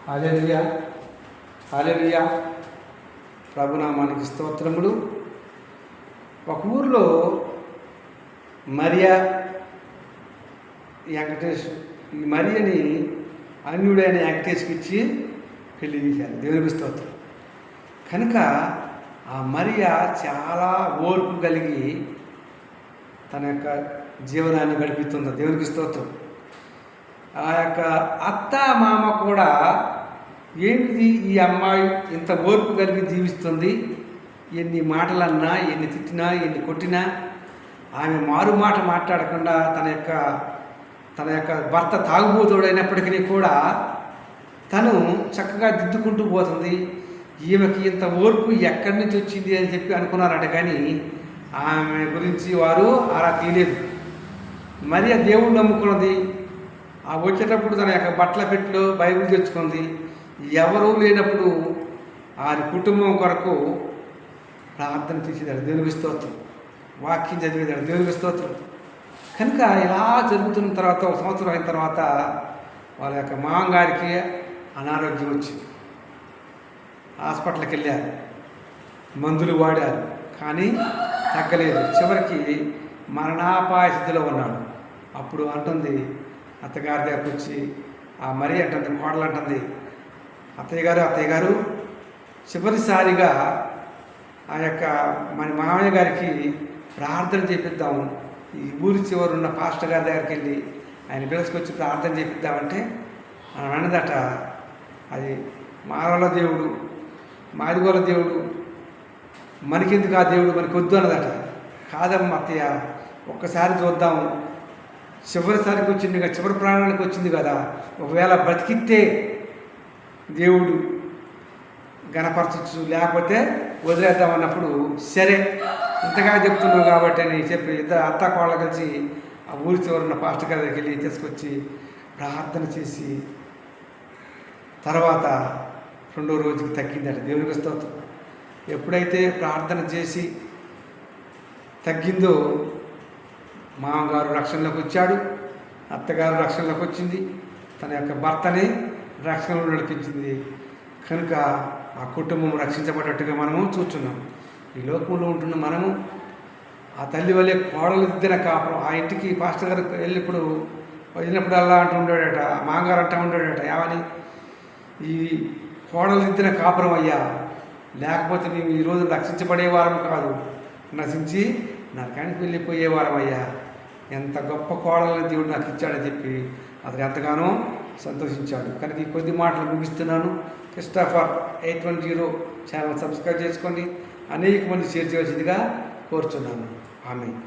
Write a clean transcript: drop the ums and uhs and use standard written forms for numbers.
హల్లెలూయా, హల్లెలూయా. ప్రభునామానికి స్తోత్రములు. ఒక ఊరిలో మరియా వెంకటేష్, ఈ మరియని అన్యుడైన వెంకటేష్కి ఇచ్చి పెళ్లి చేశారు. దేవునికి స్తోత్రం. కనుక ఆ మరియా చాలా ఓర్పు కలిగి తన యొక్క జీవనాన్ని గడిపిస్తుంది. దేవునికి స్తోత్రం. ఆ యొక్క అత్త మామ కూడా ఏంటిది ఈ అమ్మాయి ఇంత ఓర్పు కలిగి జీవిస్తుంది, ఎన్ని మాటలన్నా, ఎన్ని తిట్టినా, ఎన్ని కొట్టినా ఆమె మారు మాట మాట్లాడకుండా తన యొక్క భర్త తాగుబోతుడైనప్పటికీ కూడా తను చక్కగా దిద్దుకుంటూ పోతుంది. ఈమెకి ఇంత ఓర్పు ఎక్కడి నుంచి వచ్చింది అని చెప్పి అనుకున్నారట, కానీ ఆమె గురించి వారు అలా తీయలేదు. మరి ఆ దేవుడు నమ్ముకున్నది. ఆ వచ్చేటప్పుడు తన యొక్క బట్టల పెట్టిలో బైబిల్ తెచ్చుకుంది. ఎవరూ లేనప్పుడు వారి కుటుంబం కొరకు ప్రార్థన చేసేదాడు. దేవునికి స్తోత్రం. వాక్యం చదివేదాడు. దేవునికి స్తోత్రం. కనుక ఇలా జరుగుతున్న తర్వాత ఒక సంవత్సరం అయిన తర్వాత వాళ్ళ యొక్క మామగారికి అనారోగ్యం వచ్చింది. హాస్పిటల్కి వెళ్ళారు, మందులు వాడారు, కానీ తగ్గలేదు. చివరికి మరణాపాయ స్థితిలో ఉన్నాడు. అప్పుడు అంటుంది, అత్తగారి దగ్గరకు వచ్చి ఆ మరి అంటుంది, కోడలు అంటుంది, అత్తయ్య గారు చివరిసారిగా ఆ యొక్క మన మామయ్య గారికి ప్రార్థన చేపిద్దాము, ఈ ఊరి చివరు ఉన్న పాస్టర్ గారి దగ్గరికి వెళ్ళి ఆయన పిలుచుకొచ్చి ప్రార్థన చేపిద్దామంటే అని అన్నదట. అది మారవల దేవుడు, మాదిగోల దేవుడు, మనకెందుకు ఆ దేవుడు, మనకి వద్దు అన్నదట. కాదమ్మ అత్తయ్య, ఒక్కసారి చూద్దాము, చివరిసారికి వచ్చింది కదా, చివరి ప్రాణానికి వచ్చింది కదా, ఒకవేళ బ్రతికితే దేవుడు గణపరచచ్చు, లేకపోతే వదిలేద్దాం అన్నప్పుడు, సరే ఇంతగా చెప్తున్నావు కాబట్టి అని చెప్పి ఇద్దరు అత్త కోళ్ళ కలిసి ఆ ఊరి చివరున్న పాస్టర్ గారి దగ్గరికి వెళ్ళి తీసుకొచ్చి ప్రార్థన చేసి తర్వాత రెండో రోజుకి తగ్గిందట. దేవునికి స్తోత్రం. ఎప్పుడైతే ప్రార్థన చేసి తగ్గిందో మామగారు రక్షణలోకి వచ్చాడు, అత్తగారు రక్షణలోకి వచ్చింది, తన యొక్క భర్తని రక్షణలో నడిపించింది. కనుక ఆ కుటుంబం రక్షించబడ్డట్టుగా మనము చూస్తున్నాం. ఈ లోకంలో ఉంటున్న మనము ఆ తల్లి వల్లే కోడలు దిద్దిన కాపురం. ఆ ఇంటికి పాస్టర్ గారు వెళ్ళినప్పుడు అలా అంటూ ఉండేడట, మామగారు అంటూ ఉండేడట, ఏమని, ఈ కోడలు దిద్దిన కాపురం అయ్యా, లేకపోతే మేము ఈరోజు రక్షించబడేవారం కాదు, నశించి నరకానికి వెళ్ళిపోయేవారం అయ్యా. ఎంత గొప్ప కోడలని దేవుడు నాకు ఇచ్చాడని చెప్పి అతను ఎంతగానో సంతోషించాడు. కనుక ఈ కొద్ది మాటలు ముగిస్తున్నాను. క్రిస్టఫర్ 810 ఛానల్ సబ్స్క్రైబ్ చేసుకోండి. అనేక మంది షేర్ చేయవలసిందిగా కోరుచున్నాను. ఆమేన్.